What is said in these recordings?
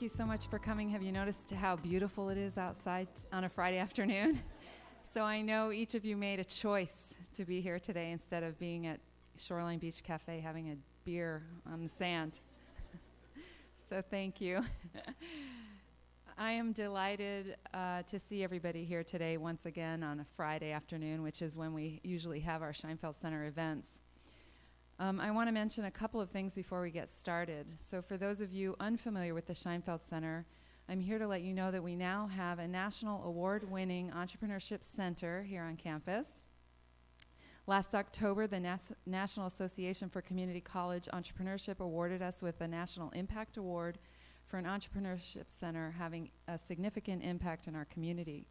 you so much for coming. Have you noticed how beautiful it is outside on a Friday afternoon? So I know each of you made a choice to be here today instead of being at Shoreline Beach Cafe having a beer on the sand. So thank you. I am delighted to see everybody here today once again on a Friday afternoon, which is when we usually have our Scheinfeld Center events. I want to mention a couple of things before we get started. So for those of you unfamiliar with the Scheinfeld Center, I'm here to let you know that we now have a national award-winning entrepreneurship center here on campus. Last October, the National Association for Community College Entrepreneurship awarded us with a National Impact Award for an entrepreneurship center having a significant impact in our community.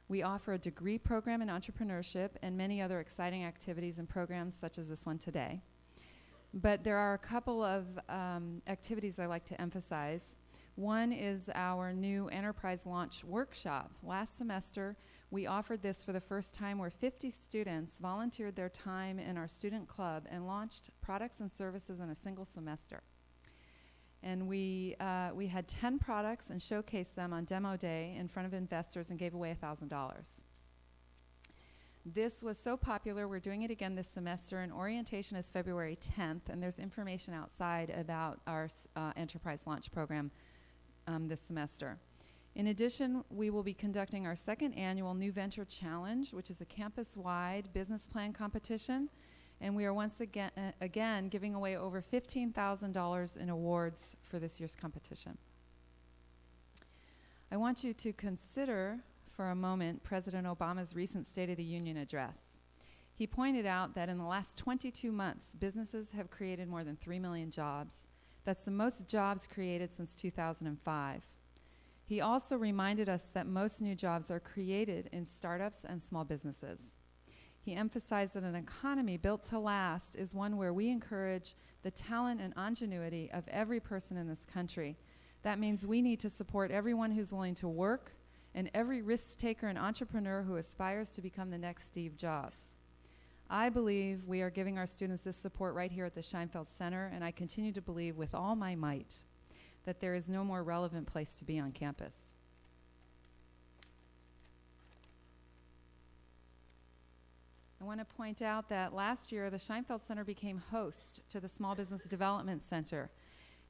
We offer a degree program in entrepreneurship and many other exciting activities and programs such as this one today. But there are a couple of activities I like to emphasize. One is our new Enterprise Launch Workshop. Last semester, we offered this for the first time where 50 students volunteered their time in our student club and launched products and services in a single semester. And we had 10 products and showcased them on demo day in front of investors and gave away $1,000. This was so popular, we're doing it again this semester, and orientation is February 10th, and there's information outside about our Enterprise Launch Program this semester. In addition, we will be conducting our second annual New Venture Challenge, which is a campus-wide business plan competition, and we are once again giving away over $15,000 in awards for this year's competition. I want you to consider for a moment President Obama's recent State of the Union address. He pointed out that in the last 22 months, businesses have created more than 3 million jobs. That's the most jobs created since 2005. He also reminded us that most new jobs are created in startups and small businesses. He emphasized that an economy built to last is one where we encourage the talent and ingenuity of every person in this country. That means we need to support everyone who's willing to work and every risk taker and entrepreneur who aspires to become the next Steve Jobs. I believe we are giving our students this support right here at the Scheinfeld Center, and I continue to believe with all my might that there is no more relevant place to be on campus. I want to point out that last year the Scheinfeld Center became host to the Small Business Development Center.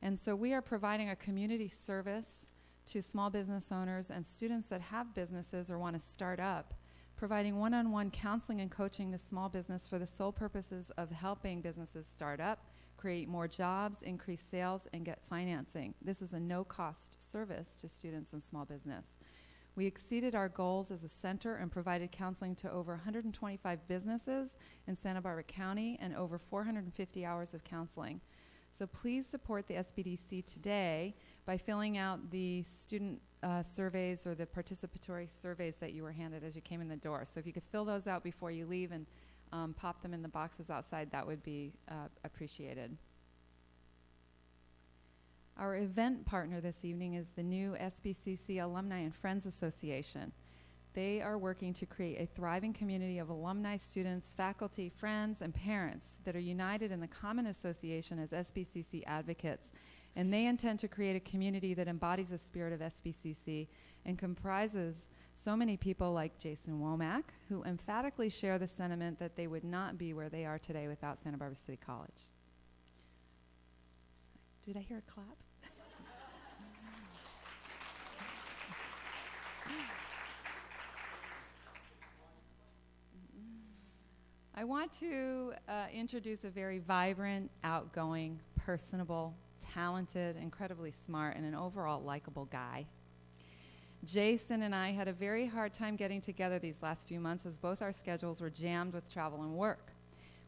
And so we are providing a community service to small business owners and students that have businesses or want to start up, providing one-on-one counseling and coaching to small business for the sole purposes of helping businesses start up, create more jobs, increase sales, and get financing. This is a no-cost service to students and small business. We exceeded our goals as a center and provided counseling to over 125 businesses in Santa Barbara County and over 450 hours of counseling. So please support the SBDC today by filling out the student surveys or the participatory surveys that you were handed as you came in the door. So if you could fill those out before you leave and pop them in the boxes outside, that would be appreciated. Our event partner this evening is the new SBCC Alumni and Friends Association. They are working to create a thriving community of alumni, students, faculty, friends, and parents that are united in the common association as SBCC advocates. And they intend to create a community that embodies the spirit of SBCC and comprises so many people like Jason Womack, who emphatically share the sentiment that they would not be where they are today without Santa Barbara City College. Did I hear a clap? I want to introduce a very vibrant, outgoing, personable, talented, incredibly smart, and an overall likable guy. Jason and I had a very hard time getting together these last few months as both our schedules were jammed with travel and work.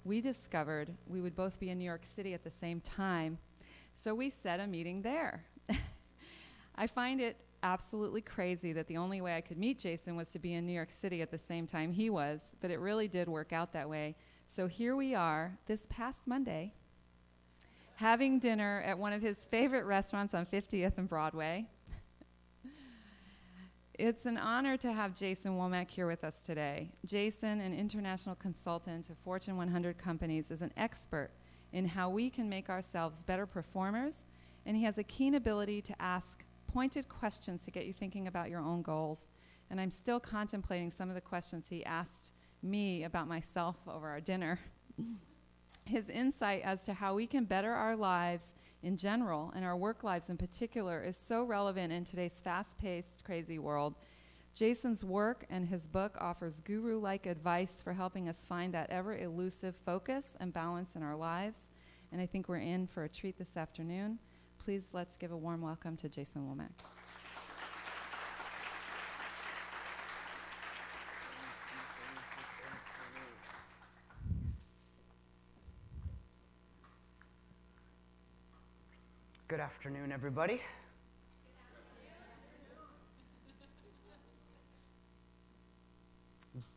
We discovered we would both be in New York City at the same time, so we set a meeting there. I find it absolutely crazy that the only way I could meet Jason was to be in New York City at the same time he was, but it really did work out that way. So here we are, this past Monday, having dinner at one of his favorite restaurants on 50th and Broadway. It's an honor to have Jason Womack here with us today. Jason, an international consultant to Fortune 100 companies, is an expert in how we can make ourselves better performers, and he has a keen ability to ask pointed questions to get you thinking about your own goals. And I'm still contemplating some of the questions he asked me about myself over our dinner. His insight as to how we can better our lives in general and our work lives in particular is so relevant in today's fast-paced, crazy world. Jason's work and his book offers guru-like advice for helping us find that ever-elusive focus and balance in our lives. And I think we're in for a treat this afternoon. Please let's give a warm welcome to Jason Womack. Good afternoon, everybody.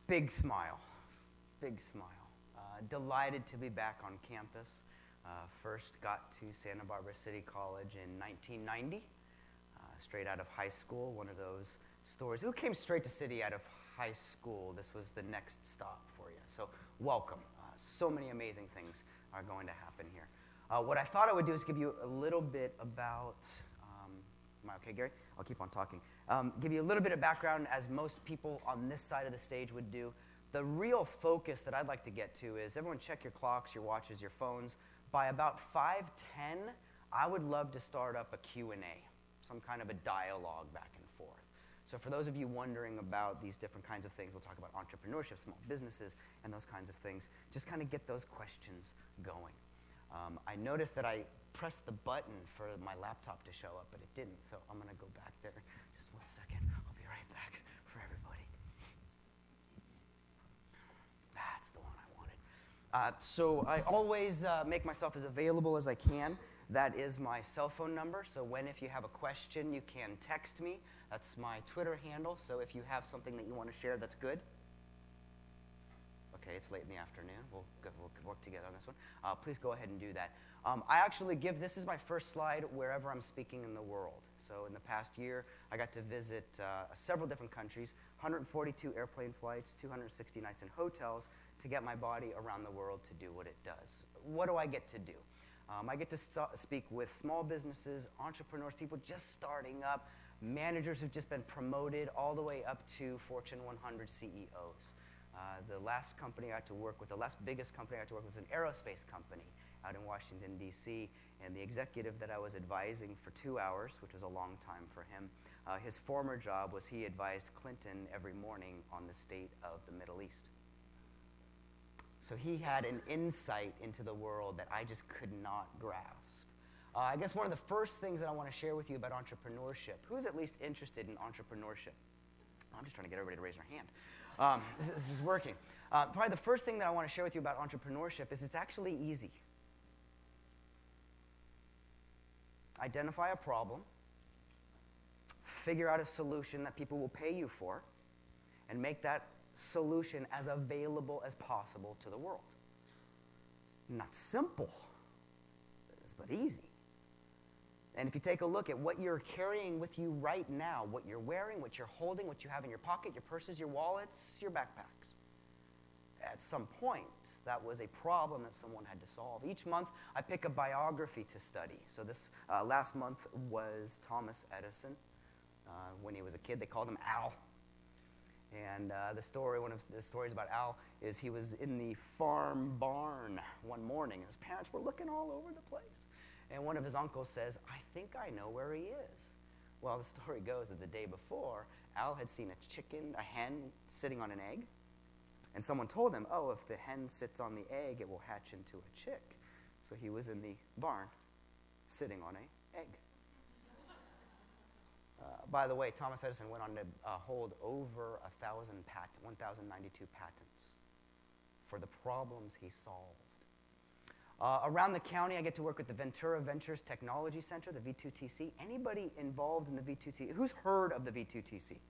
Big smile. Delighted to be back on campus. First got to Santa Barbara City College in 1990, straight out of high school. One of those stories. Who came straight to City out of high school? This was the next stop for you. So welcome. So many amazing things are going to happen here. What I thought I would do is give you a little bit about, am I okay, Gary? I'll keep on talking. Give you a little bit of background as most people on this side of the stage would do. The real focus that I'd like to get to is everyone check your clocks, your watches, your phones. By about 5:10, I would love to start up a Q&A, some kind of a dialogue back and forth. So for those of you wondering about these different kinds of things, we'll talk about entrepreneurship, small businesses, and those kinds of things. Just kind of get those questions going. I noticed that I pressed the button for my laptop to show up, but it didn't, so I'm going to go back there. Just 1 second. I'll be right back for everybody. That's the one I wanted. So I always make myself as available as I can. That is my cell phone number, so if you have a question, you can text me. That's my Twitter handle, so if you have something that you want to share, that's good. Okay, it's late in the afternoon. We'll work together on this one. Please go ahead and do that. I actually this is my first slide wherever I'm speaking in the world. So in the past year, I got to visit several different countries, 142 airplane flights, 260 nights in hotels to get my body around the world to do what it does. What do I get to do? I get to speak with small businesses, entrepreneurs, people just starting up, managers who've just been promoted all the way up to Fortune 100 CEOs. The last company I had to work with, the last biggest company I had to work with was an aerospace company out in Washington, D.C., and the executive that I was advising for 2 hours, which was a long time for him, his former job was he advised Clinton every morning on the state of the Middle East. So he had an insight into the world that I just could not grasp. I guess one of the first things that I want to share with you about entrepreneurship, who's at least interested in entrepreneurship? I'm just trying to get everybody to raise their hand. This is working. Probably the first thing that I want to share with you about entrepreneurship is it's actually easy. Identify a problem, figure out a solution that people will pay you for, and make that solution as available as possible to the world. Not simple, but easy. And if you take a look at what you're carrying with you right now, what you're wearing, what you're holding, what you have in your pocket, your purses, your wallets, your backpacks, at some point, that was a problem that someone had to solve. Each month, I pick a biography to study. So this last month was Thomas Edison. When he was a kid, they called him Al. And one of the stories about Al is he was in the farm barn one morning, and his parents were looking all over the place. And one of his uncles says, "I think I know where he is." Well, the story goes that the day before, Al had seen a hen sitting on an egg. And someone told him, "Oh, if the hen sits on the egg, it will hatch into a chick." So he was in the barn, sitting on an egg. By the way, Thomas Edison went on to hold over 1,092 patents for the problems he solved. Around the county, I get to work with the Ventura Ventures Technology Center, the V2TC. Anybody involved in the V2TC? Who's heard of the V2TC?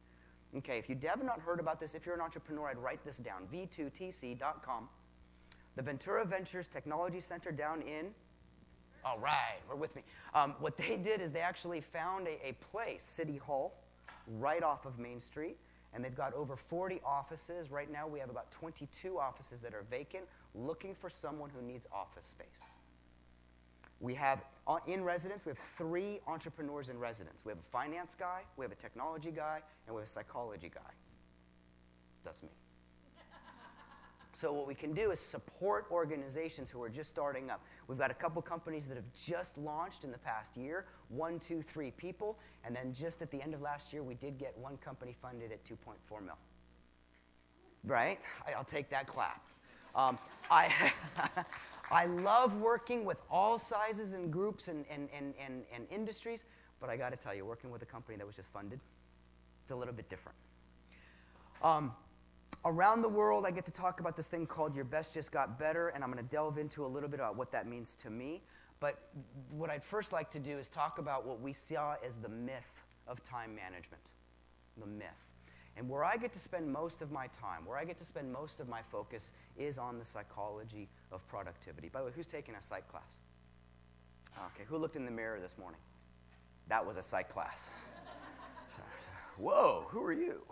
Okay, if you have not heard about this, if you're an entrepreneur, I'd write this down, v2tc.com. The Ventura Ventures Technology Center down in, all right, we're with me. What they did is they actually found a place, City Hall, right off of Main Street, and they've got over 40 offices. Right now, we have about 22 offices that are vacant, looking for someone who needs office space. We have, in residence, we have 3 entrepreneurs in residence. We have a finance guy, we have a technology guy, and we have a psychology guy. That's me. So what we can do is support organizations who are just starting up. We've got a couple companies that have just launched in the past year, 1, 2, 3 people, and then just at the end of last year, we did get one company funded at 2.4 mil. Right? I'll take that clap. I love working with all sizes and groups and industries, but I got to tell you, working with a company that was just funded, it's a little bit different. Around the world, I get to talk about this thing called Your Best Just Got Better, and I'm going to delve into a little bit about what that means to me. But what I'd first like to do is talk about what we saw as the myth of time management, the myth. And where I get to spend most of my time, where I get to spend most of my focus is on the psychology of productivity. By the way, who's taking a psych class? Okay, who looked in the mirror this morning? That was a psych class. Whoa, who are you?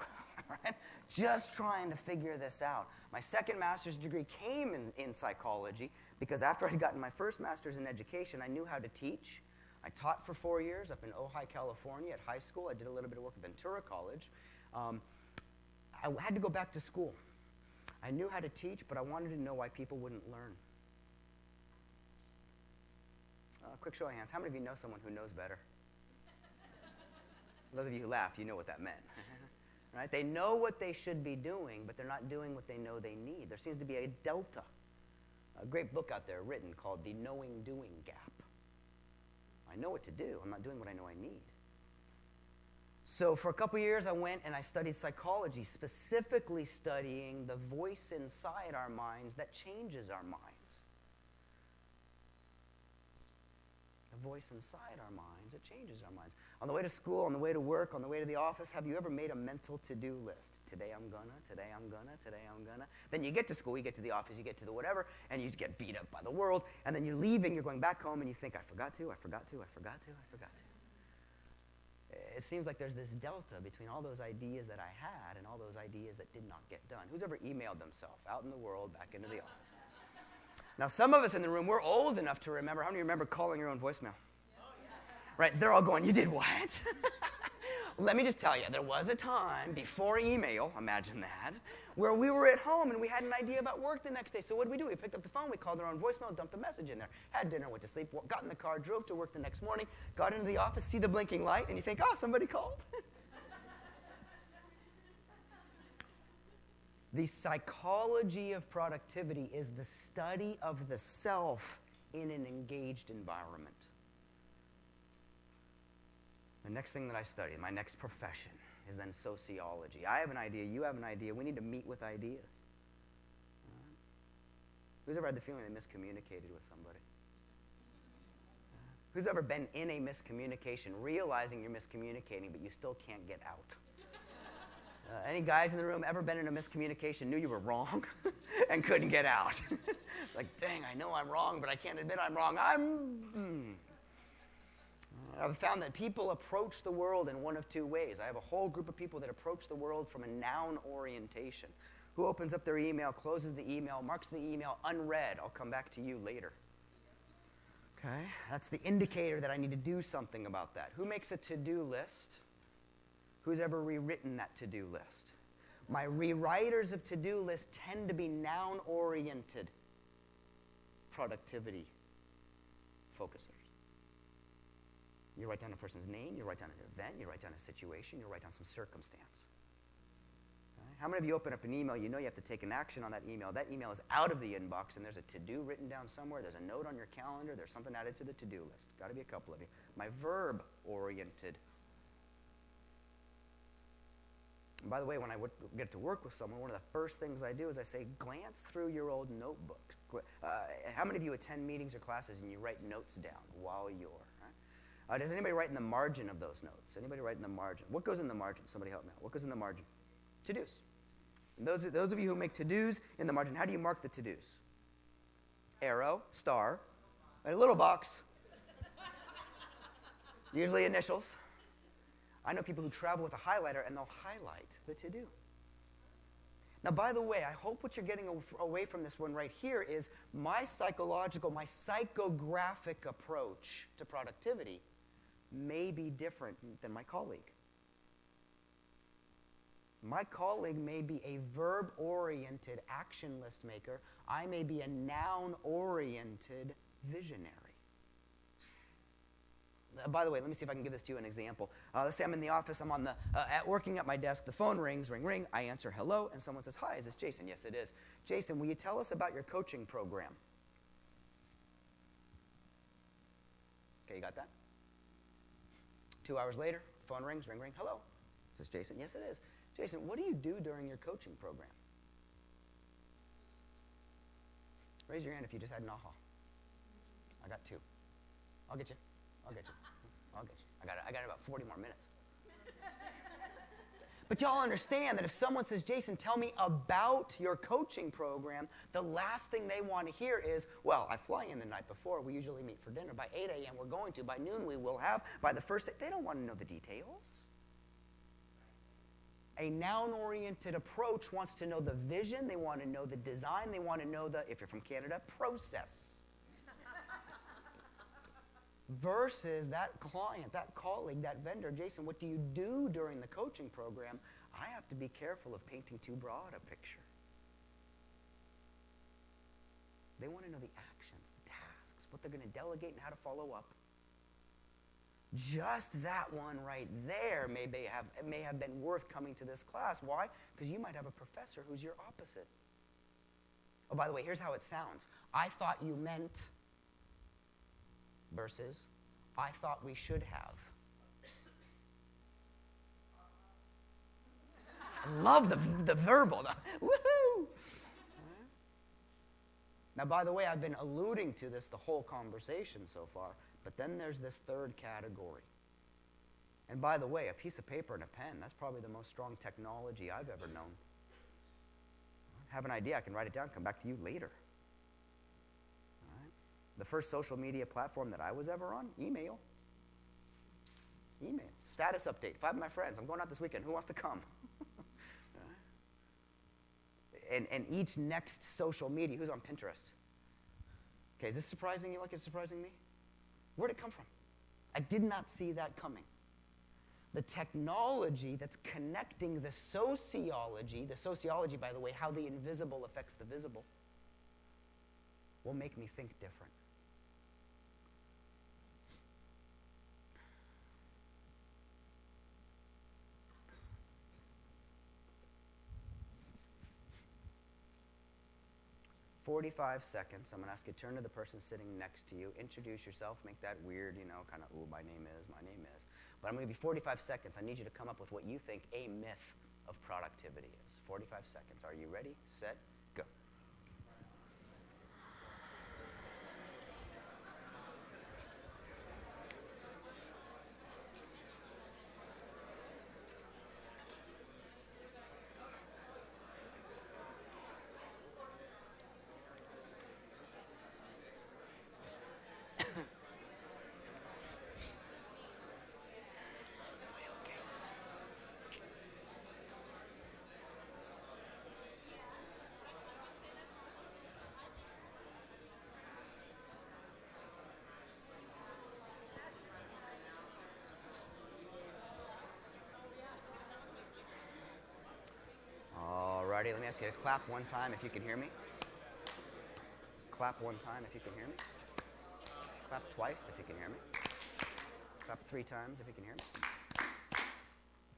Right? Just trying to figure this out. My second master's degree came in psychology because after I'd gotten my first master's in education, I knew how to teach. I taught for 4 years up in Ojai, California at high school. I did a little bit of work at Ventura College. I had to go back to school. I knew how to teach, but I wanted to know why people wouldn't learn. Quick show of hands. How many of you know someone who knows better? Those of you who laughed, you know what that meant. Right? They know what they should be doing, but they're not doing what they know they need. There seems to be a delta. A great book out there written called The Knowing-Doing Gap. I know what to do. I'm not doing what I know I need. So for a couple years, I went and I studied psychology, specifically studying the voice inside our minds that changes our minds. The voice inside our minds that changes our minds. On the way to school, on the way to work, on the way to the office, have you ever made a mental to-do list? Today I'm gonna, today I'm gonna, today I'm gonna. Then you get to school, you get to the office, you get to the whatever, and you get beat up by the world, and then you're leaving, you're going back home, and you think, I forgot to. It seems like there's this delta between all those ideas that I had and all those ideas that did not get done. Who's ever emailed themselves out in the world, back into the office? Now, some of us in the room, we're old enough to remember. How many remember calling your own voicemail? Right, they're all going, you did what? Let me just tell you, there was a time before email, imagine that, where we were at home and we had an idea about work the next day. So what did we do? We picked up the phone, we called our own voicemail, dumped a message in there, had dinner, went to sleep, got in the car, drove to work the next morning, got into the office, see the blinking light, and you think, oh, somebody called. The psychology of productivity is the study of the self in an engaged environment. The next thing that I study, my next profession, is then sociology. I have an idea, you have an idea, we need to meet with ideas. Who's ever had the feeling they miscommunicated with somebody? Who's ever been in a miscommunication, realizing you're miscommunicating, but you still can't get out? Any guys in the room ever been in a miscommunication, knew you were wrong, and couldn't get out? It's like, dang, I know I'm wrong, but I can't admit I'm wrong. I've found that people approach the world in one of two ways. I have a whole group of people that approach the world from a noun orientation. Who opens up their email, closes the email, marks the email unread, I'll come back to you later. Okay? That's the indicator that I need to do something about that. Who makes a to-do list? Who's ever rewritten that to-do list? My rewriters of to-do lists tend to be noun-oriented productivity focusers. You write down a person's name, you write down an event, you write down a situation, you write down some circumstance. Okay? How many of you open up an email, you know you have to take an action on that email. That email is out of the inbox, and there's a to-do written down somewhere, there's a note on your calendar, there's something added to the to-do list. Got to be a couple of you. My verb-oriented. And by the way, when I get to work with someone, one of the first things I do is I say, glance through your old notebook. How many of you attend meetings or classes and you write notes down while you're, right? Does anybody write in the margin of those notes? Anybody write in the margin? What goes in the margin? Somebody help me out. What goes in the margin? To-dos. And those of you who make to-dos in the margin, how do you mark the to-dos? Arrow, star, a little box, usually initials. I know people who travel with a highlighter and they'll highlight the to-do. Now, by the way, I hope what you're getting away from this one right here is my psychographic approach to productivity may be different than my colleague. My colleague may be a verb-oriented action list maker. I may be a noun-oriented visionary. By the way, let me see if I can give this to you an example. Let's say I'm in the office. I'm working at my desk. The phone rings, ring, ring. I answer, hello, and someone says, hi, is this Jason? Yes, it is. Jason, will you tell us about your coaching program? Okay, you got that? 2 hours later, phone rings, ring, ring. Hello. Is this Jason? Yes, it is. Jason, what do you do during your coaching program? Raise your hand if you just had an aha. I got 2. I'll get you. I'll get you. I'll get you. I got about 40 more minutes. But y'all understand that if someone says, Jason, tell me about your coaching program, the last thing they want to hear is, well, I fly in the night before. We usually meet for dinner. By 8 a.m. we're going to. By noon we will have. By the first day, they don't want to know the details. A noun-oriented approach wants to know the vision. They want to know the design. They want to know the, if you're from Canada, process. Versus that client, that colleague, that vendor, Jason, what do you do during the coaching program? I have to be careful of painting too broad a picture. They want to know the actions, the tasks, what they're going to delegate and how to follow up. Just that one right there may have been worth coming to this class. Why? Because you might have a professor who's your opposite. Oh, by the way, here's how it sounds. I thought you meant versus I thought we should have. I love the verbal. Woohoo! Now, by the way, I've been alluding to this the whole conversation so far, but then there's this third category. And by the way, a piece of paper and a pen, that's probably the most strong technology I've ever known. Have an idea, I can write it down, come back to you later. The first social media platform that I was ever on, email. Email. Status update. 5 of my friends. I'm going out this weekend. Who wants to come? and each next social media, who's on Pinterest? Okay, is this surprising you like it's surprising me? Where'd it come from? I did not see that coming. The technology that's connecting the sociology, by the way, how the invisible affects the visible, will make me think different. "45 seconds. I'm going to ask you to turn to the person sitting next to you, introduce yourself, make that weird, kind of, ooh, my name is. But I'm going to give you 45 seconds. I need you to come up with what you think a myth of productivity is. 45 seconds. Are you ready? Set, go. Alrighty, let me ask you to clap one time if you can hear me. Clap one time if you can hear me. Clap twice if you can hear me. Clap 3 times if you can hear me.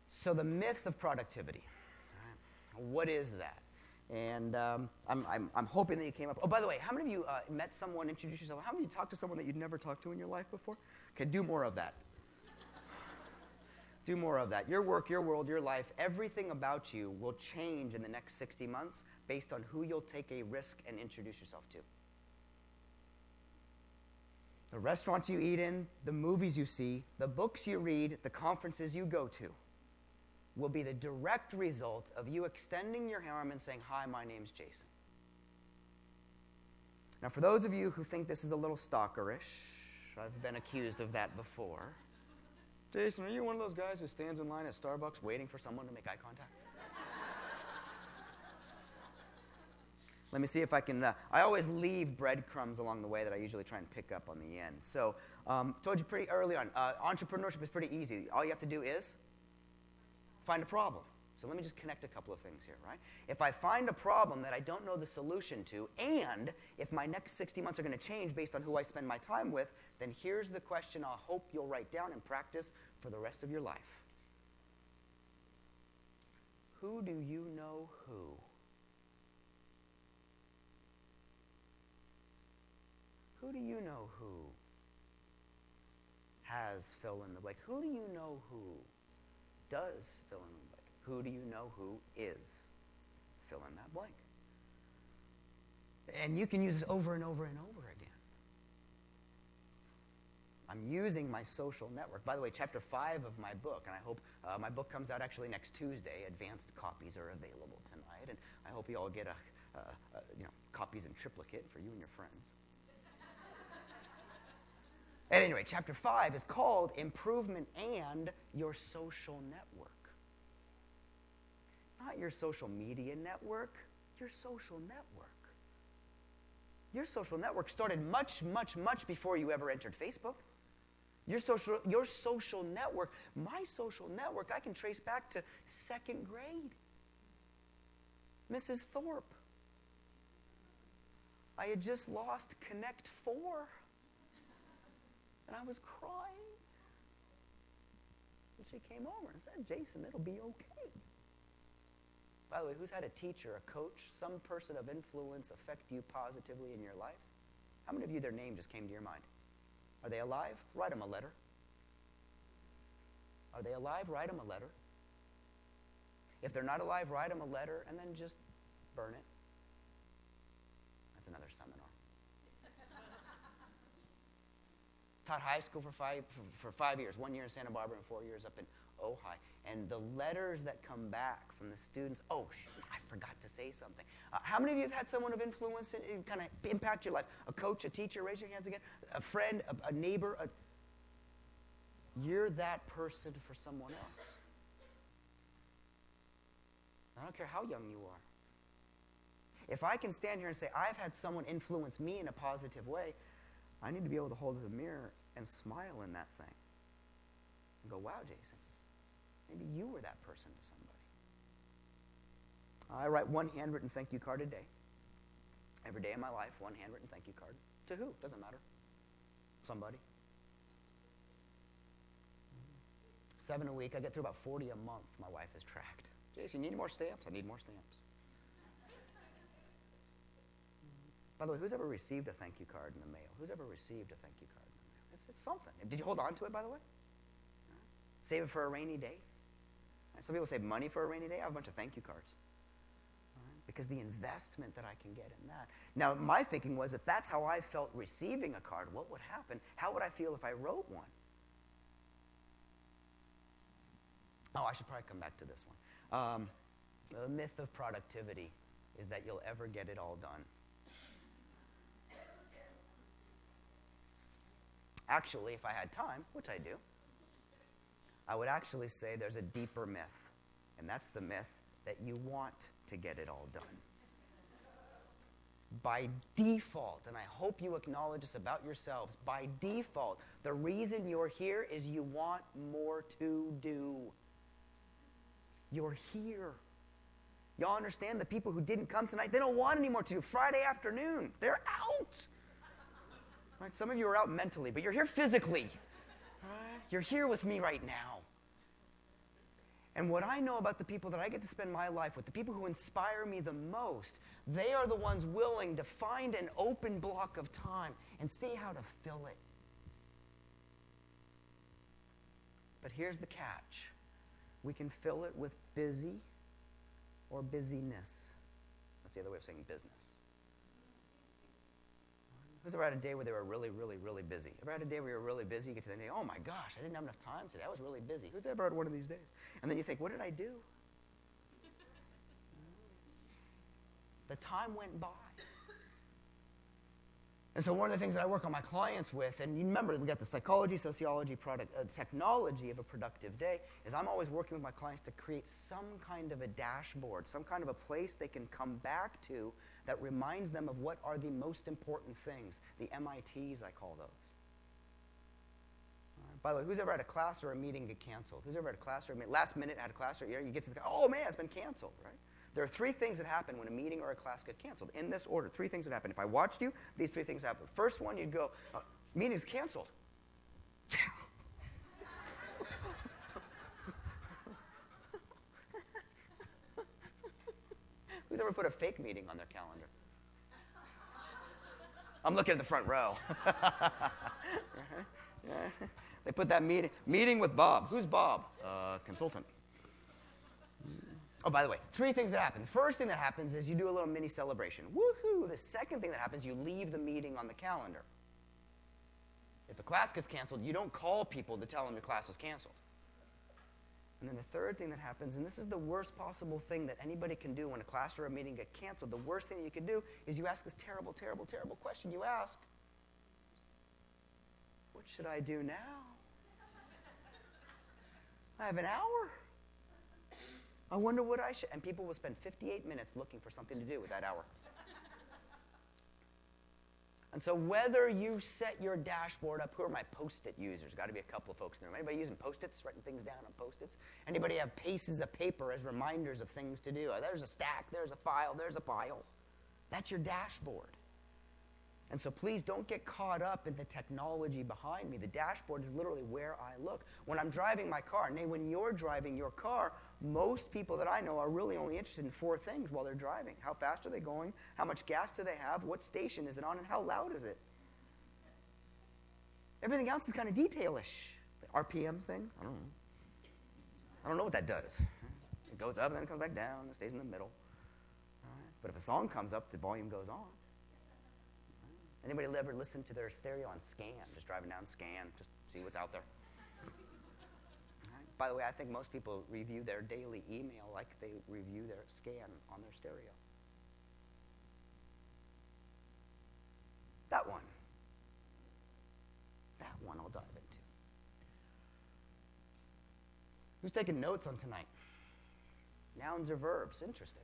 So the myth of productivity. All right. What is that? And I'm hoping that you came up. Oh, by the way, how many of you met someone, introduced yourself? How many of you talked to someone that you'd never talked to in your life before? Okay, do more of that. Do more of that. Your work, your world, your life, everything about you will change in the next 60 months based on who you'll take a risk and introduce yourself to. The restaurants you eat in, the movies you see, the books you read, the conferences you go to will be the direct result of you extending your arm and saying, hi, my name's Jason. Now, for those of you who think this is a little stalkerish, I've been accused of that before. Jason, are you one of those guys who stands in line at Starbucks waiting for someone to make eye contact? Let me see if I can, I always leave breadcrumbs along the way that I usually try and pick up on the end. So, told you pretty early on, entrepreneurship is pretty easy. All you have to do is find a problem. So let me just connect a couple of things here, right? If I find a problem that I don't know the solution to, and if my next 60 months are going to change based on who I spend my time with, then here's the question I'll hope you'll write down and practice for the rest of your life. Who do you know who? Who do you know who has fill in the blank? Who do you know who does fill in the blank? Who do you know who is fill in that blank? And you can use it over and over and over again. I'm using my social network. By the way, chapter 5 of my book, and I hope my book comes out actually next Tuesday. Advanced copies are available tonight, and I hope you all get copies in triplicate for you and your friends. At any rate, chapter 5 is called Improvement and Your Social Network. Not your social media network, your social network. Your social network started much, much, much before you ever entered Facebook. Your social network, my social network, I can trace back to 2nd grade. Mrs. Thorpe. I had just lost Connect 4. And I was crying. And she came over and said, Jason, it'll be okay. By the way, who's had a teacher, a coach, some person of influence affect you positively in your life? How many of you, their name just came to your mind? Are they alive? Write them a letter. Are they alive? Write them a letter. If they're not alive, write them a letter and then just burn it. That's another seminar. Taught high school for 5 years, 1 year in Santa Barbara and 4 years up in Ojai. And the letters that come back from the students, I forgot to say something. How many of you have had someone of influence and kind of impact your life? A coach, a teacher, raise your hands again. A friend, a neighbor. You're that person for someone else. I don't care how young you are. If I can stand here and say, I've had someone influence me in a positive way, I need to be able to hold the mirror and smile in that thing. And go, wow, Jason, maybe you were that person to somebody. I write one handwritten thank you card a day. Every day of my life, one handwritten thank you card. To who? Doesn't matter. Somebody. 7 a week. I get through about 40 a month, my wife has tracked. Jason, you need more stamps? I need more stamps. By the way, who's ever received a thank you card in the mail? Who's ever received a thank you card in the mail? It's something. Did you hold on to it, by the way? Save it for a rainy day. Some people save money for a rainy day. I have a bunch of thank you cards. Because the investment that I can get in that. Now, my thinking was, if that's how I felt receiving a card, what would happen? How would I feel if I wrote one? Oh, I should probably come back to this one. The myth of productivity is that you'll ever get it all done. Actually, if I had time, which I do, I would actually say there's a deeper myth, and that's the myth that you want to get it all done. By default, and I hope you acknowledge this about yourselves, by default, the reason you're here is you want more to do. You're here. Y'all understand the people who didn't come tonight, they don't want any more to do. Friday afternoon, they're out. Right, some of you are out mentally, but you're here physically. Right? You're here with me right now. And what I know about the people that I get to spend my life with, the people who inspire me the most, they are the ones willing to find an open block of time and see how to fill it. But here's the catch. We can fill it with busy or busyness. That's the other way of saying business. Who's ever had a day where they were really, really, really busy? Ever had a day where you were really busy? You get to the day, oh my gosh, I didn't have enough time today. I was really busy. Who's ever had one of these days? And then you think, what did I do? The time went by. And so one of the things that I work on my clients with, and you remember we got the psychology, sociology, technology of a productive day, is I'm always working with my clients to create some kind of a dashboard, some kind of a place they can come back to that reminds them of what are the most important things, the MITs I call those. By the way, who's ever had a class or a meeting get canceled? Who's ever had a class or a meeting, last minute had a class or you get to the, oh man, it's been canceled, right? There are three things that happen when a meeting or a class get canceled. In this order, three things that happen. If I watched you, these three things happen. First one, you'd go, meeting's canceled. Who's ever put a fake meeting on their calendar? I'm looking at the front row. They put that meeting with Bob. Who's Bob? Consultant. Oh, by the way, three things that happen. The first thing that happens is you do a little mini celebration. Woohoo! The second thing that happens, you leave the meeting on the calendar. If the class gets canceled, you don't call people to tell them your class was canceled. And then the third thing that happens, and this is the worst possible thing that anybody can do when a class or a meeting get canceled, the worst thing that you can do is you ask this terrible, terrible, terrible question. You ask, what should I do now? I have an hour. I wonder what I should, and people will spend 58 minutes looking for something to do with that hour. And so whether you set your dashboard up, who are my Post-it users? Got to be a couple of folks in there. Anybody using Post-its, writing things down on Post-its? Anybody have pieces of paper as reminders of things to do? Oh, there's a stack, there's a file, there's a pile. That's your dashboard. And so please don't get caught up in the technology behind me. The dashboard is literally where I look. When I'm driving my car, and when you're driving your car, most people that I know are really only interested in four things while they're driving. How fast are they going? How much gas do they have? What station is it on? And how loud is it? Everything else is kind of detailish. The RPM thing? I don't know. I don't know what that does. It goes up and then it comes back down. It stays in the middle. All right. But if a song comes up, the volume goes on. Anybody ever listen to their stereo on scan? Just driving down scan, just see what's out there. Right. By the way, I think most people review their daily email like they review their scan on their stereo. That one I'll dive into. Who's taking notes on tonight? Nouns or verbs? Interesting.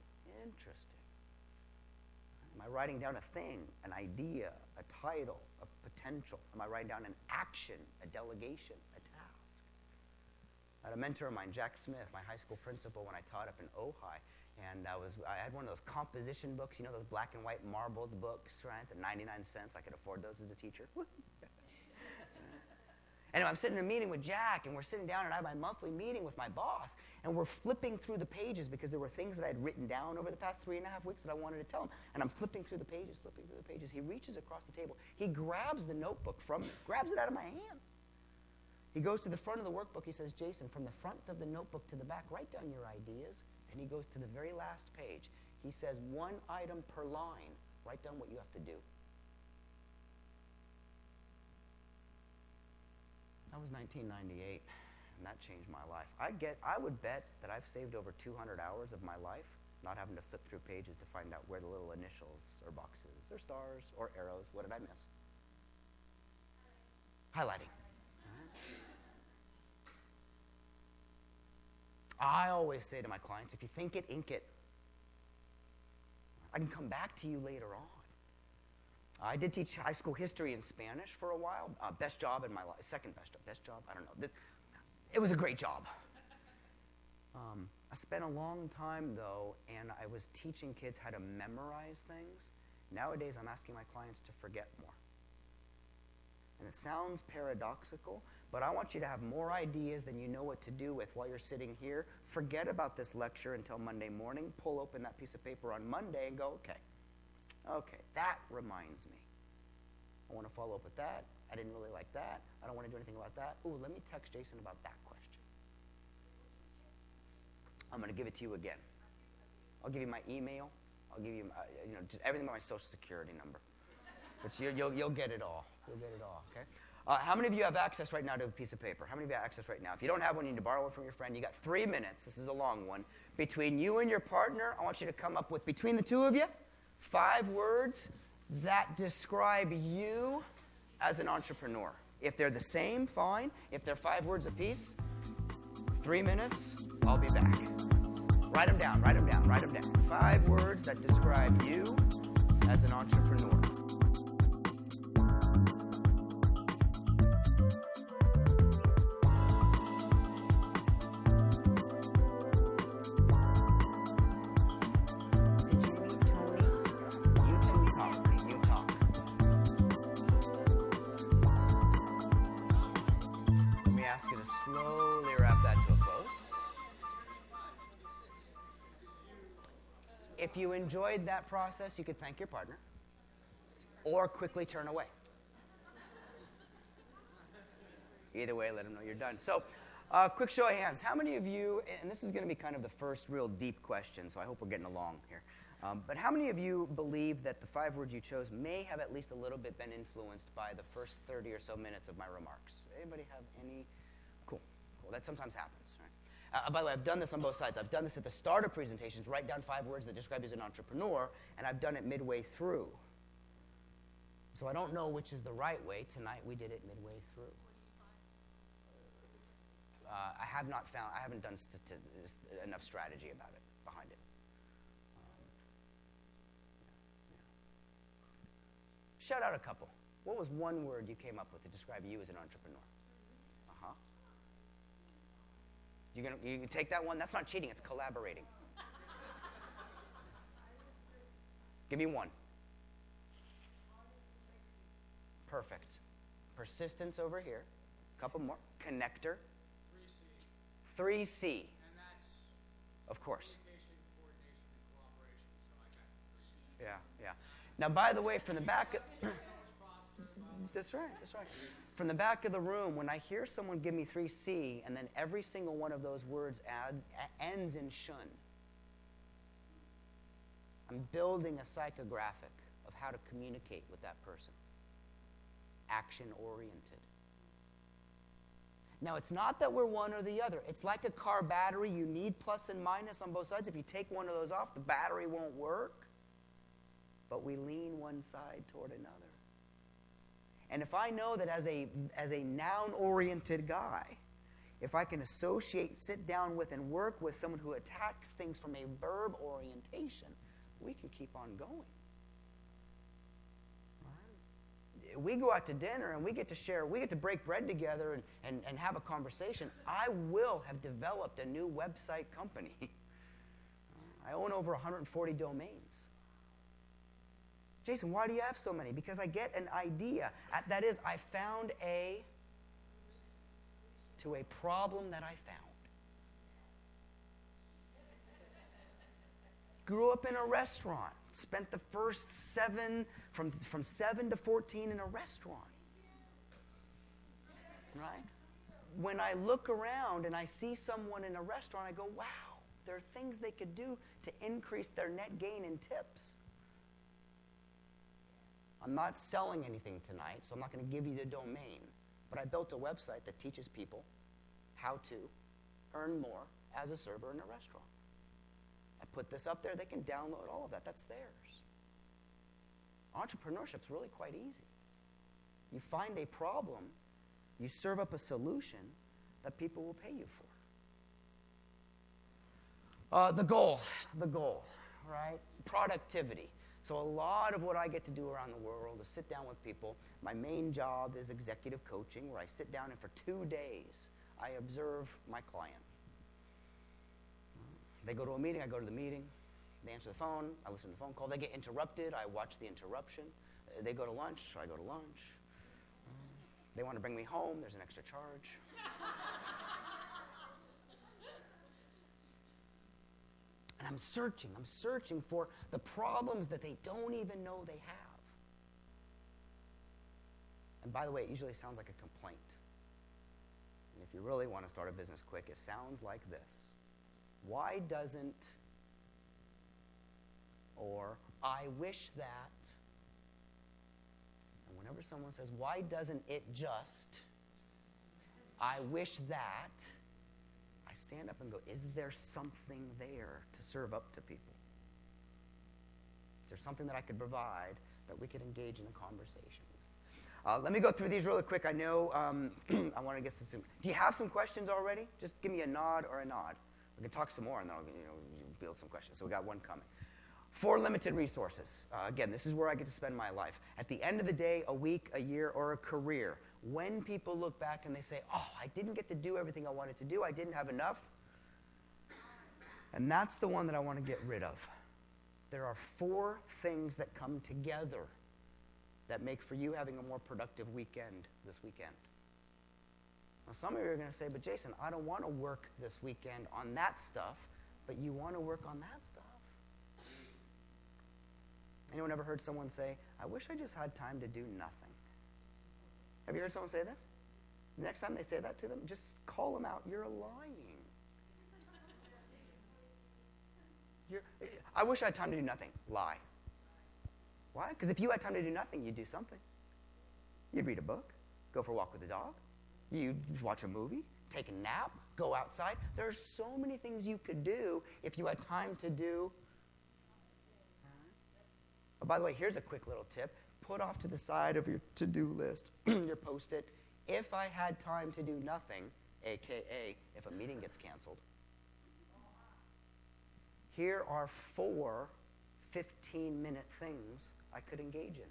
Am I writing down a thing, an idea, a title, a potential? Am I writing down an action, a delegation, a task? I had a mentor of mine, Jack Smith, my high school principal, when I taught up in Ojai, and I had one of those composition books, you know, those black and white marbled books, right? The 99 cents. I could afford those as a teacher. Anyway, I'm sitting in a meeting with Jack, and we're sitting down, and I have my monthly meeting with my boss, and we're flipping through the pages because there were things that I had written down over the past 3.5 weeks that I wanted to tell him, and I'm flipping through the pages. He reaches across the table. He grabs the notebook from me, grabs it out of my hand. He goes to the front of the workbook. He says, Jason, from the front of the notebook to the back, write down your ideas. And he goes to the very last page. He says, one item per line, write down what you have to do. That was 1998, and that changed my life. I would bet that I've saved over 200 hours of my life not having to flip through pages to find out where the little initials or boxes or stars or arrows, what did I miss? Highlighting. I always say to my clients, if you think it, ink it. I can come back to you later on. I did teach high school history and Spanish for a while. Best job in my life. Second best job. I don't know. It was a great job. I spent a long time, though, and I was teaching kids how to memorize things. Nowadays, I'm asking my clients to forget more. And it sounds paradoxical, but I want you to have more ideas than you know what to do with while you're sitting here. Forget about this lecture until Monday morning. Pull open that piece of paper on Monday and go, okay, that reminds me. I want to follow up with that. I didn't really like that. I don't want to do anything about that. Ooh, let me text Jason about that question. I'm going to give it to you again. I'll give you my email. I'll give you, just everything about my social security number. But you'll get it all. You'll get it all, okay? How many of you have access right now to a piece of paper? How many of you have access right now? If you don't have one, you need to borrow one from your friend. You got 3 minutes. This is a long one. Between you and your partner, I want you to come up with, between the two of you, 5 words that describe you as an entrepreneur. If they're the same, fine. If they're 5 words apiece, 3 minutes, I'll be back. Write them down, write them down, write them down. 5 words that describe you as an entrepreneur. Slowly wrap that to a close. If you enjoyed that process, you could thank your partner or quickly turn away. Either way, let them know you're done. So, quick show of hands. How many of you, and this is going to be kind of the first real deep question, so I hope we're getting along here. But how many of you believe that the 5 words you chose may have at least a little bit been influenced by the first 30 or so minutes of my remarks? Anybody have any? Cool. That sometimes happens, right? By the way, I've done this on both sides. I've done this at the start of presentations, write down 5 words that describe you as an entrepreneur, and I've done it midway through. So I don't know which is the right way. Tonight we did it midway through. I haven't done enough strategy about it, behind it. Shout out a couple. What was one word you came up with to describe you as an entrepreneur? Uh-huh. You take that one? That's not cheating, it's collaborating. Give me one. Perfect. Persistence over here. A couple more. Connector. 3C. And that's, of course. Communication, coordination, and cooperation. So I got 3C. Yeah. Now, by the way, from the back... That's right. From the back of the room, when I hear someone give me 3C, and then every single one of those words ends in shun, I'm building a psychographic of how to communicate with that person. Action-oriented. Now, it's not that we're one or the other. It's like a car battery. You need plus and minus on both sides. If you take one of those off, the battery won't work. But we lean one side toward another. And if I know that as a noun-oriented guy, if I can associate, sit down with, and work with someone who attacks things from a verb orientation, we can keep on going. Right? We go out to dinner and we get to share, we get to break bread together and have a conversation. I will have developed a new website company. I own over 140 domains. Jason, why do you have so many? Because I get an idea. That is, I found to a problem that I found. Grew up in a restaurant. Spent the first from 7 to 14 in a restaurant. Right? When I look around and I see someone in a restaurant, I go, wow, there are things they could do to increase their net gain in tips. I'm not selling anything tonight, so I'm not going to give you the domain. But I built a website that teaches people how to earn more as a server in a restaurant. I put this up there. They can download all of that. That's theirs. Entrepreneurship's really quite easy. You find a problem, you serve up a solution that people will pay you for. The goal, right? Productivity. So a lot of what I get to do around the world is sit down with people. My main job is executive coaching, where I sit down and for 2 days, I observe my client. They go to a meeting, I go to the meeting. They answer the phone, I listen to the phone call. They get interrupted, I watch the interruption. They go to lunch, I go to lunch. They want to bring me home, there's an extra charge. And I'm searching for the problems that they don't even know they have. And by the way, it usually sounds like a complaint. And if you really want to start a business quick, it sounds like this. Why doesn't, or I wish that, and whenever someone says, why doesn't it just, I wish that, I stand up and go, is there something there to serve up to people? Is there or something that I could provide that we could engage in a conversation. Let me go through these really quick. I know I want to get some. Do you have some questions already? Just give me a nod or a nod. We can talk some more, and then I'll build some questions. So we got one coming. 4 limited resources. Again, this is where I get to spend my life. At the end of the day, a week, a year, or a career, when people look back and they say, oh, I didn't get to do everything I wanted to do, I didn't have enough, and that's the one that I want to get rid of. There are 4 things that come together that make for you having a more productive weekend this weekend. Now, some of you are going to say, but Jason, I don't want to work this weekend on that stuff, but you want to work on that stuff. Anyone ever heard someone say, I wish I just had time to do nothing? Have you heard someone say this? The next time they say that to them, just call them out. You're lying. I wish I had time to do nothing. Lie. Why? Because if you had time to do nothing, you'd do something. You'd read a book, go for a walk with the dog, you'd watch a movie, take a nap, go outside. There are so many things you could do if you had time to do. Oh, by the way, here's a quick little tip. Put off to the side of your to-do list, your Post-it, if I had time to do nothing, a.k.a. if a meeting gets canceled. Here are 4 15-minute things I could engage in.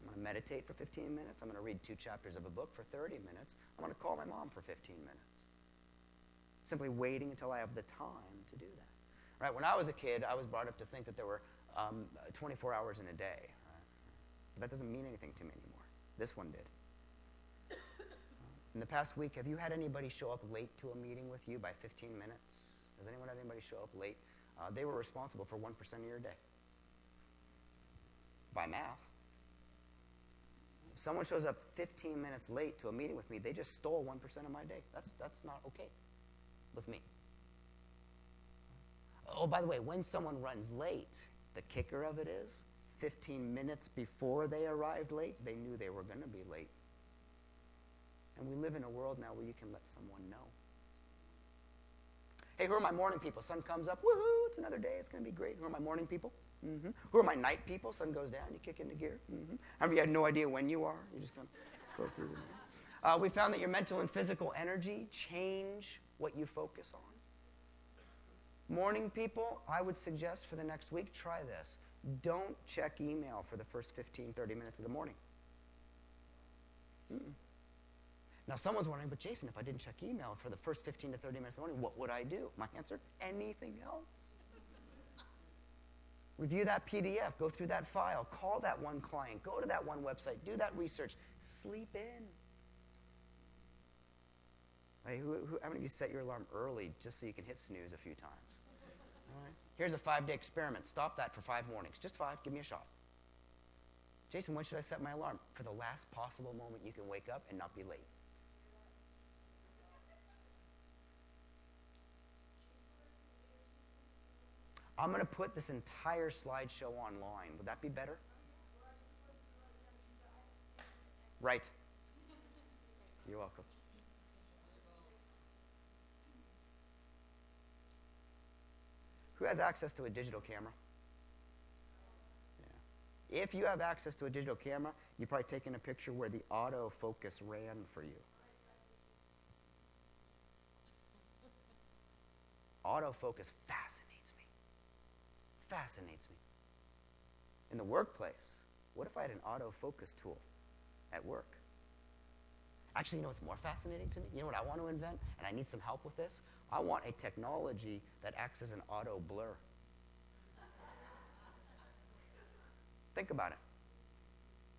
I'm going to meditate for 15 minutes. I'm going to read 2 chapters of a book for 30 minutes. I'm going to call my mom for 15 minutes. Simply waiting until I have the time to do that. Right? When I was a kid, I was brought up to think that there were 24 hours in a day. Right? But that doesn't mean anything to me anymore. This one did. In the past week, have you had anybody show up late to a meeting with you by 15 minutes? Has anyone had anybody show up late? They were responsible for 1% of your day. By math. If someone shows up 15 minutes late to a meeting with me, they just stole 1% of my day. That's not okay with me. Oh, by the way, when someone runs late, the kicker of it is 15 minutes before they arrived late, they knew they were going to be late. And we live in a world now where you can let someone know. Hey, who are my morning people? Sun comes up, woohoo, it's another day, it's going to be great. Who are my morning people? Mm-hmm. Who are my night people? Sun goes down, you kick into gear. Mm-hmm. How many of you have no idea when you are? You just kind of flow through the night. We found that your mental and physical energy change what you focus on. Morning people, I would suggest for the next week, try this. Don't check email for the first 15, 30 minutes of the morning. Mm-mm. Now, someone's wondering, but Jason, if I didn't check email for the first 15 to 30 minutes of the morning, what would I do? My answer, anything else. Review that PDF, go through that file, call that one client, go to that one website, do that research, sleep in. Hey, how many of you set your alarm early just so you can hit snooze a few times? All right. Here's a 5-day experiment. Stop that for 5 mornings. Just 5, give me a shot. Jason, when should I set my alarm? For the last possible moment you can wake up and not be late. I'm going to put this entire slideshow online. Would that be better? Right. You're welcome. Who has access to a digital camera? Yeah. If you have access to a digital camera, you've probably taken a picture where the autofocus ran for you. Autofocus fascinates me. Fascinates me. In the workplace, what if I had an autofocus tool at work? Actually, you know what's more fascinating to me? You know what I want to invent? And I need some help with this? I want a technology that acts as an auto blur. Think about it.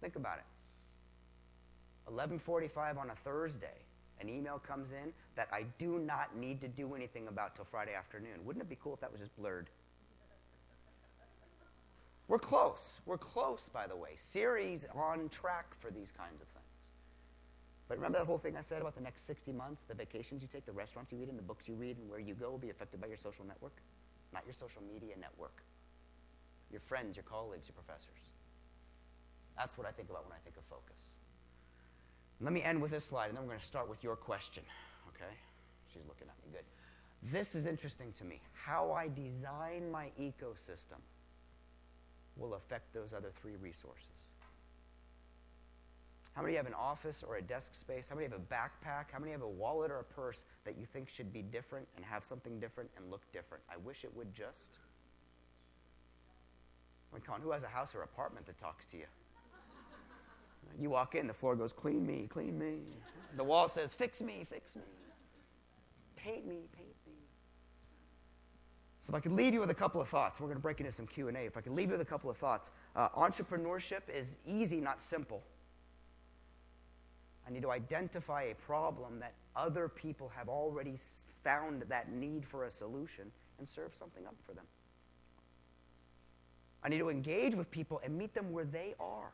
Think about it. 11:45 on a Thursday, an email comes in that I do not need to do anything about till Friday afternoon. Wouldn't it be cool if that was just blurred? We're close. We're close, by the way. Siri's on track for these kinds of things. But remember that whole thing I said about the next 60 months, the vacations you take, the restaurants you eat in, the books you read, and where you go will be affected by your social network? Not your social media network. Your friends, your colleagues, your professors. That's what I think about when I think of focus. Let me end with this slide, and then we're going to start with your question. Okay? She's looking at me good. This is interesting to me. How I design my ecosystem will affect those other three resources. How many have an office or a desk space? How many have a backpack? How many have a wallet or a purse that you think should be different and have something different and look different? I wish it would just. I mean, come on, who has a house or apartment that talks to you? You walk in, the floor goes, clean me, clean me. The wall says, fix me, fix me. Paint me, paint me. So if I could leave you with a couple of thoughts, we're going to break into some Q&A. If I could leave you with a couple of thoughts, entrepreneurship is easy, not simple. I need to identify a problem that other people have already found that need for a solution and serve something up for them. I need to engage with people and meet them where they are.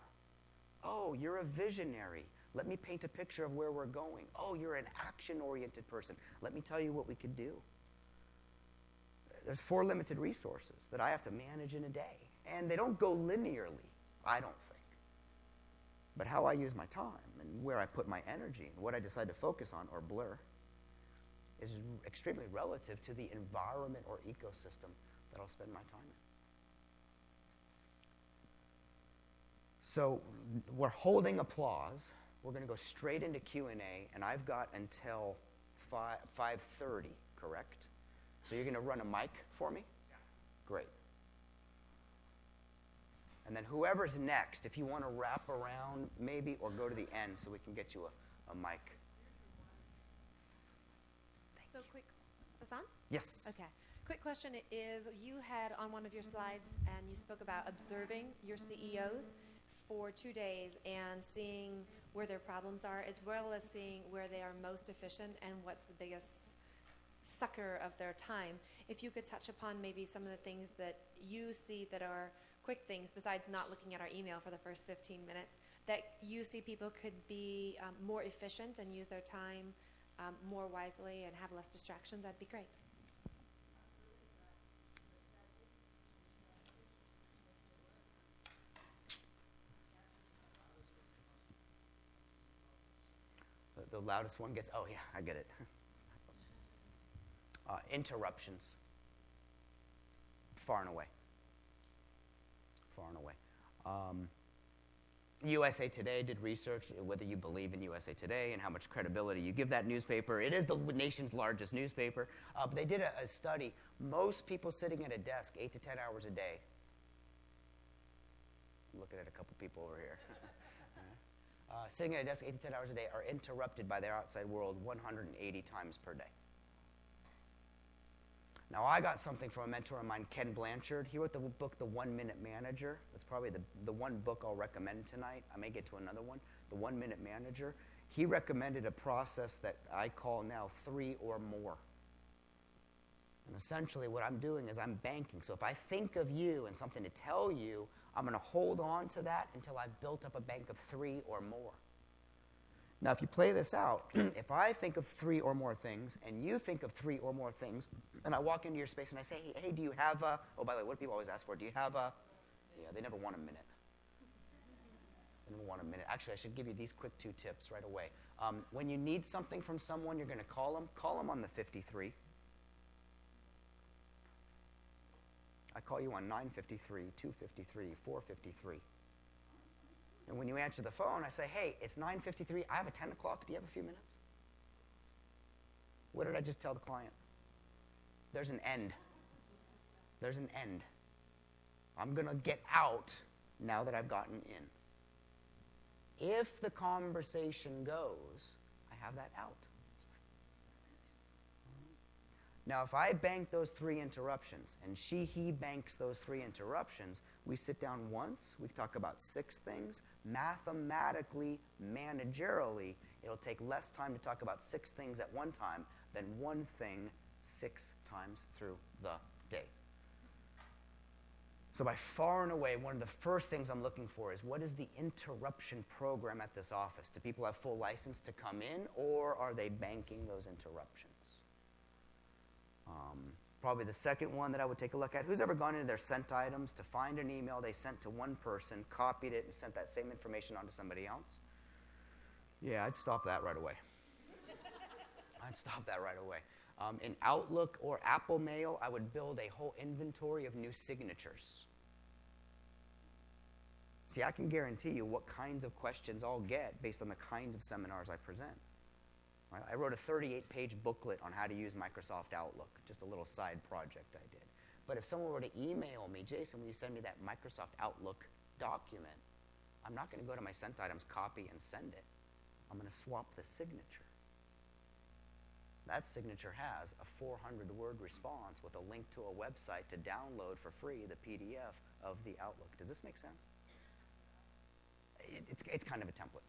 Oh, you're a visionary. Let me paint a picture of where we're going. Oh, you're an action-oriented person. Let me tell you what we could do. There's 4 limited resources that I have to manage in a day. And they don't go linearly, I don't think. But how I use my time and where I put my energy and what I decide to focus on or blur is extremely relative to the environment or ecosystem that I'll spend my time in. So we're holding applause. We're going to go straight into Q&A, and I've got until 5:30, correct? So you're going to run a mic for me? Yeah. Great. And then whoever's next, if you want to wrap around maybe or go to the end so we can get you a mic. So quick, is this on? Yes. Okay. Quick question is, you had on one of your slides, and you spoke about observing your CEOs for 2 days and seeing where their problems are, as well as seeing where they are most efficient and what's the biggest sucker of their time. If you could touch upon maybe some of the things that you see that are quick things, besides not looking at our email for the first 15 minutes, that you see people could be more efficient and use their time more wisely and have less distractions, that'd be great. The loudest one gets, oh yeah, I get it. Interruptions. Far and away. Far and away. USA Today did research, whether you believe in USA Today and how much credibility you give that newspaper. It is the nation's largest newspaper. But they did a study. Most people sitting at a desk 8 to 10 hours a day. I'm looking at a couple people over here. Sitting at a desk 8 to 10 hours a day are interrupted by their outside world 180 times per day. Now, I got something from a mentor of mine, Ken Blanchard. He wrote the book, The 1 Minute Manager. That's probably the one book I'll recommend tonight. I may get to another one, The 1 Minute Manager. He recommended a process that I call now 3 or more. And essentially what I'm doing is I'm banking. So if I think of you and something to tell you, I'm going to hold on to that until I've built up a bank of 3 or more. Now, if you play this out, if I think of 3 or more things, and you think of 3 or more things, and I walk into your space and I say, hey, do you have a, oh, by the way, what do people always ask for? Do you have a, yeah, they never want a minute. They never want a minute. Actually, I should give you these quick 2 tips right away. When you need something from someone, you're going to call them on the 53. I call you on 953, 253, 453. And when you answer the phone, I say, hey, it's 9:53. I have a 10 o'clock. Do you have a few minutes? What did I just tell the client? There's an end. There's an end. I'm going to get out now that I've gotten in. If the conversation goes, I have that out. Now, if I bank those 3 interruptions, and he banks those 3 interruptions, we sit down once, we talk about 6 things. Mathematically, managerially, it'll take less time to talk about 6 things at one time than one thing 6 times through the day. So by far and away, one of the first things I'm looking for is, what is the interruption program at this office? Do people have full license to come in, or are they banking those interruptions? Probably the second one that I would take a look at, who's ever gone into their sent items to find an email they sent to one person, copied it, and sent that same information on to somebody else? Yeah, I'd stop that right away. I'd stop that right away. In Outlook or Apple Mail, I would build a whole inventory of new signatures. See, I can guarantee you what kinds of questions I'll get based on the kinds of seminars I present. Right? I wrote a 38-page booklet on how to use Microsoft Outlook, just a little side project I did. But if someone were to email me, Jason, will you send me that Microsoft Outlook document? I'm not going to go to my sent items, copy, and send it. I'm going to swap the signature. That signature has a 400-word response with a link to a website to download for free the PDF of the Outlook. Does this make sense? It's kind of a template.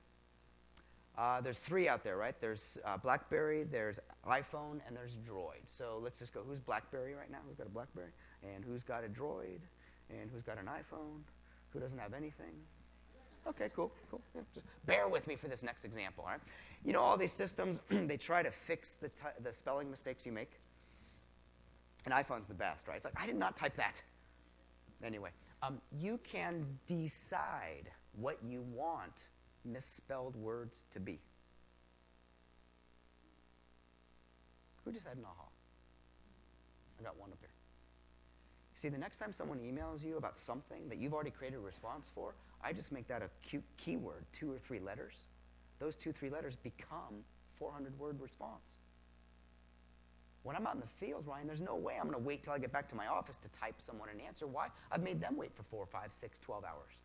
There's 3 out there, right? There's BlackBerry, there's iPhone, and there's Droid. So let's just go. Who's BlackBerry right now? Who's got a BlackBerry? And who's got a Droid? And who's got an iPhone? Who doesn't have anything? Okay, cool. Yeah, just bear with me for this next example, all right? You know, all these systems, they try to fix the spelling mistakes you make. And iPhone's the best, right? It's like, I did not type that. Anyway, you can decide what you want misspelled words to be. Who just had an aha? I got one up here. See, the next time someone emails you about something that you've already created a response for, I just make that a cute keyword, 2 or 3 letters. Those 2 or 3 letters become 400-word response. When I'm out in the field, Ryan, there's no way I'm going to wait till I get back to my office to type someone an answer. Why? I've made them wait for 4, 5, 6, 12 hours.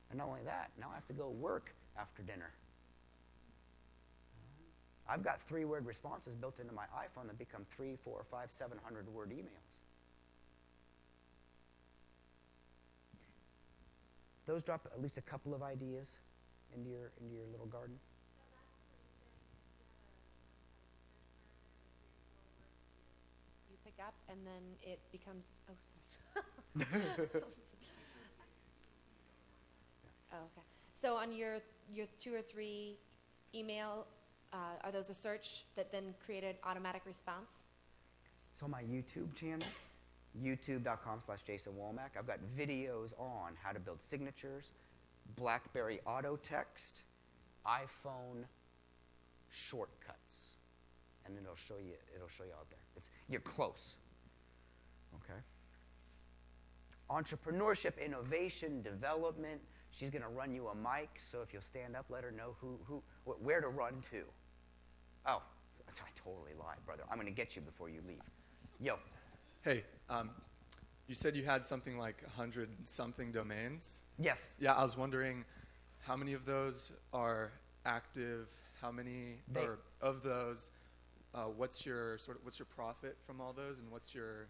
And not only that, now I have to go work after dinner. I've got 3-word responses built into my iPhone that become 3, 4, 5, 700-word emails. Those drop at least a couple of ideas into your little garden. You pick up, and then it becomes. Oh, sorry. Oh, okay. So on your 2 or 3 email, are those a search that then created automatic response? So my YouTube channel, youtube.com/Jason Womack, I've got videos on how to build signatures, BlackBerry auto text, iPhone shortcuts, and it'll show you out there. You're close. Okay. Entrepreneurship, innovation, development. She's going to run you a mic, so if you'll stand up, let her know where to run to. Oh, I totally lied, brother. I'm going to get you before you leave. Yo. Hey, you said you had something like 100-something domains? Yes. Yeah, I was wondering how many of those are active, how many of those, what's your profit from all those, and what's your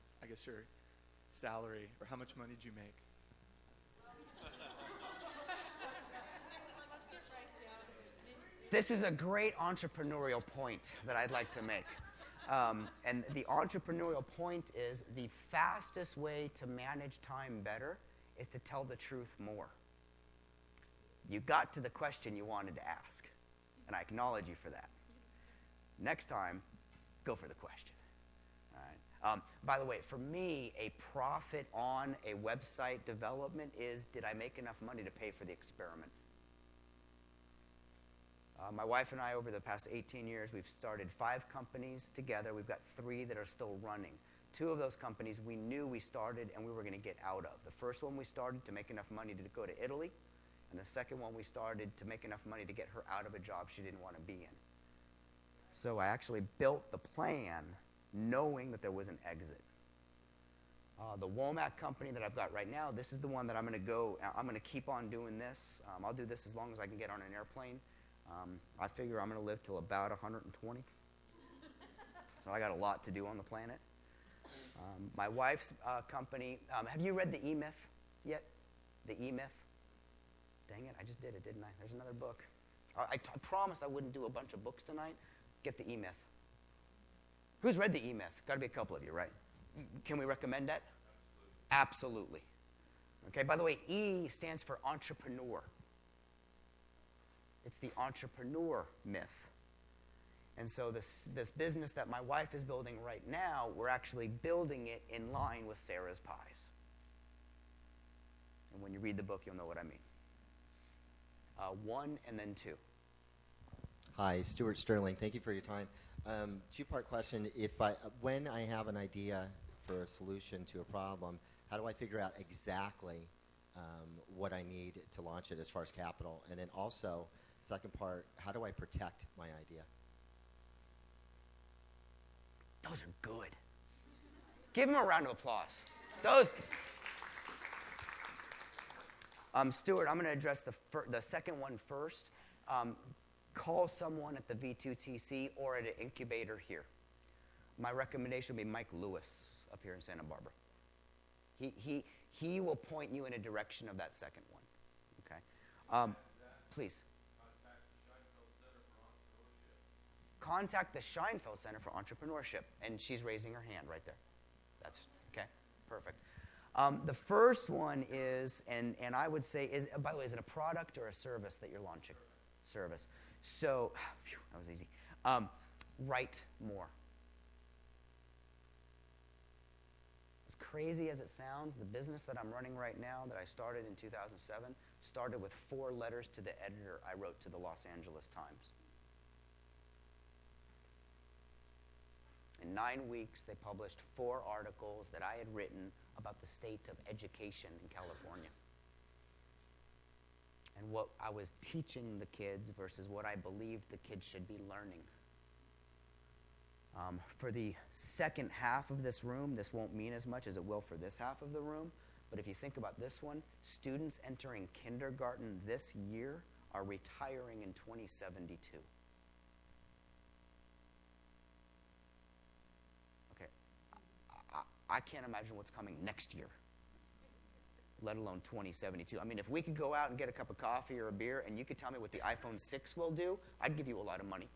salary, or how much money did you make? This is a great entrepreneurial point that I'd like to make. And the entrepreneurial point is the fastest way to manage time better is to tell the truth more. You got to the question you wanted to ask, and I acknowledge you for that. Next time, go for the question. All right. By the way, for me, a profit on a website development is, did I make enough money to pay for the experiment? My wife and I, over the past 18 years, we've started 5 companies together. We've got 3 that are still running. 2 of those companies we knew we started and we were going to get out of. The first one we started to make enough money to go to Italy, and the second one we started to make enough money to get her out of a job she didn't want to be in. So I actually built the plan knowing that there was an exit. The Womack company that I've got right now, this is the one that I'm going to keep on doing this. I'll do this as long as I can get on an airplane. I figure I'm going to live till about 120. So I got a lot to do on the planet. My wife's company, have you read The E-Myth yet? The E-Myth? Dang it, I just did it, didn't I? There's another book. I promised I wouldn't do a bunch of books tonight. Get The E-Myth. Who's read The E-Myth? Got to be a couple of you, right? Can we recommend that? Absolutely. Okay, by the way, E stands for entrepreneur. It's the entrepreneur myth. And so this business that my wife is building right now, we're actually building it in line with Sarah's pies. And when you read the book, you'll know what I mean. 1 and then 2. Hi, Stuart Sterling. Thank you for your time. 2-part question. When I have an idea for a solution to a problem, how do I figure out exactly what I need to launch it as far as capital? And then also, second part, how do I protect my idea? Those are good. Give him a round of applause. Those. Stuart, I'm going to address the second one first. Call someone at the V2TC or at an incubator here. My recommendation would be Mike Lewis up here in Santa Barbara. He will point you in a direction of that second one. Okay, please. Contact the Scheinfeld Center for Entrepreneurship, and she's raising her hand right there. That's okay, perfect. The first one is, and I would say, by the way, is it a product or a service that you're launching? Service. So, phew, that was easy. Write more. As crazy as it sounds, the business that I'm running right now that I started in 2007 started with 4 letters to the editor I wrote to the Los Angeles Times. In 9 weeks, they published 4 articles that I had written about the state of education in California and what I was teaching the kids versus what I believed the kids should be learning. For the second half of this room, this won't mean as much as it will for this half of the room, but if you think about this one, students entering kindergarten this year are retiring in 2072. I can't imagine what's coming next year, let alone 2072. I mean, if we could go out and get a cup of coffee or a beer and you could tell me what the iPhone 6 will do, I'd give you a lot of money.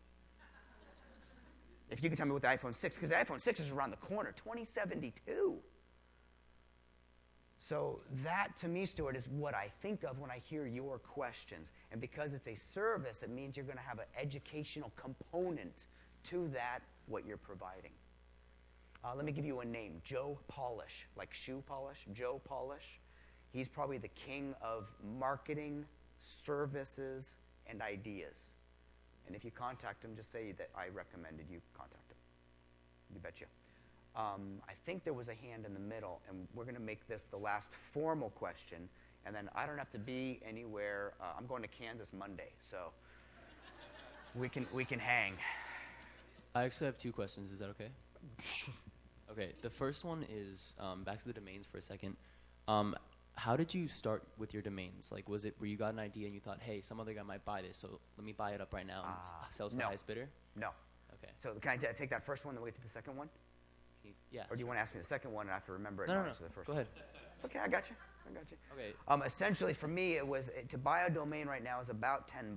If you could tell me what the iPhone 6, because the iPhone 6 is around the corner, 2072. So that, to me, Stuart, is what I think of when I hear your questions. And because it's a service, it means you're going to have an educational component to that, what you're providing. Let me give you a name, Joe Polish, like shoe polish, Joe Polish. He's probably the king of marketing, services, and ideas. And if you contact him, just say that I recommended you contact him. You betcha. I think there was a hand in the middle, and we're going to make this the last formal question. And then I don't have to be anywhere. I'm going to Kansas Monday, so we can hang. I actually have 2 questions. Is that okay? Okay, the first one is back to the domains for a second. How did you start with your domains? Like, was it where you got an idea and you thought, hey, some other guy might buy this, so let me buy it up right now and sell to the highest bidder? No. Okay. So can I take that first one, then we get to the second one? Yeah. Or do you want to ask me the second one and I have to remember it? No. The first Go one? ahead. It's okay, I got you. Okay. Essentially, for me, it was to buy a domain right now is about $10.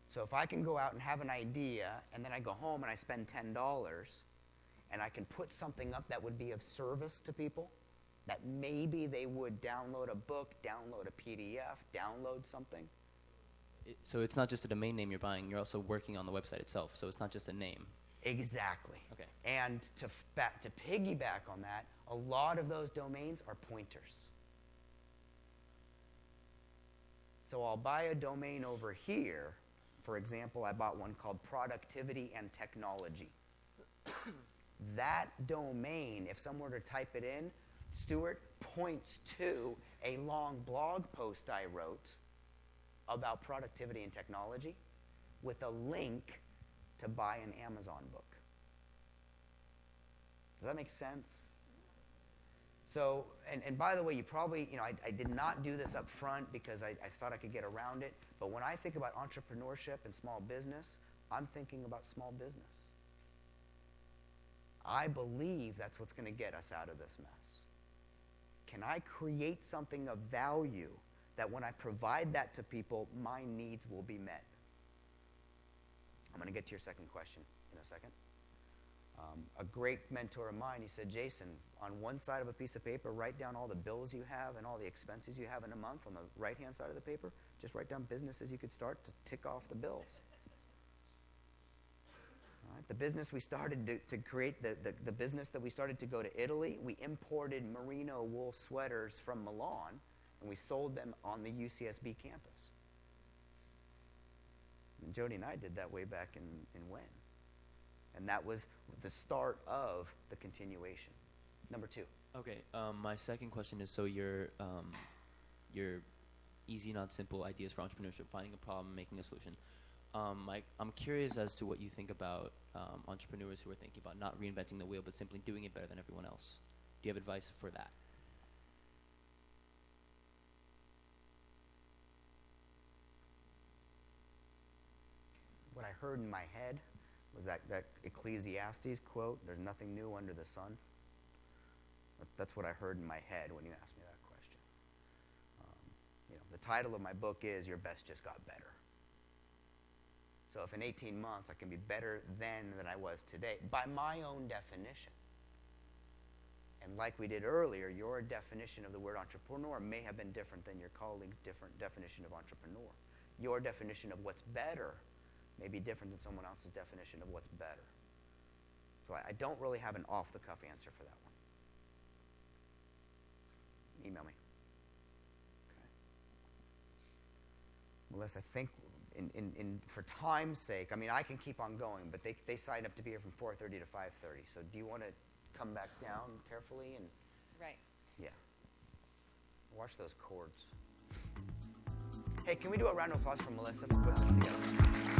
So if I can go out and have an idea, and then I go home and I spend $10, and I can put something up that would be of service to people, that maybe they would download a book, download a PDF, download something. So it's not just a domain name you're buying, you're also working on the website itself, so it's not just a name. Exactly. Okay. And to piggyback on that, a lot of those domains are pointers. So I'll buy a domain over here. For example, I bought one called Productivity and Technology. That domain, if someone were to type it in, Stuart, points to a long blog post I wrote about productivity and technology with a link to buy an Amazon book. Does that make sense? So, and by the way, you probably, I did not do this up front because I thought I could get around it, but when I think about entrepreneurship and small business, I'm thinking about small business. I believe that's what's going to get us out of this mess. Can I create something of value that when I provide that to people, my needs will be met? I'm going to get to your second question in a second. A great mentor of mine, he said, Jason, on one side of a piece of paper, write down all the bills you have and all the expenses you have in a month. On the right-hand side of the paper, just write down businesses you could start to tick off the bills. All right, the business we started to create, the business that we started to go to Italy, we imported merino wool sweaters from Milan, and we sold them on the UCSB campus. And Jody and I did that way back in when? And that was the start of the continuation. Number 2. Okay. My second question is, so your easy, not simple ideas for entrepreneurship, finding a problem, making a solution. I'm curious as to what you think about entrepreneurs who are thinking about not reinventing the wheel, but simply doing it better than everyone else. Do you have advice for that? What I heard in my head was that Ecclesiastes quote, "There's nothing new under the sun." That's what I heard in my head when you asked me that question. The title of my book is "Your Best Just Got Better." So if in 18 months I can be better then than I was today, by my own definition, and like we did earlier, your definition of the word entrepreneur may have been different than your colleague's different definition of entrepreneur. Your definition of what's better may be different than someone else's definition of what's better. So I don't really have an off-the-cuff answer for that one. Email me. Okay. Melissa, I think for time's sake, I mean, I can keep on going, but they signed up to be here from 4:30 to 5:30. So do you want to come back down carefully? And Right. yeah. Watch those chords. Hey, can we do a round of applause for Melissa for putting this together?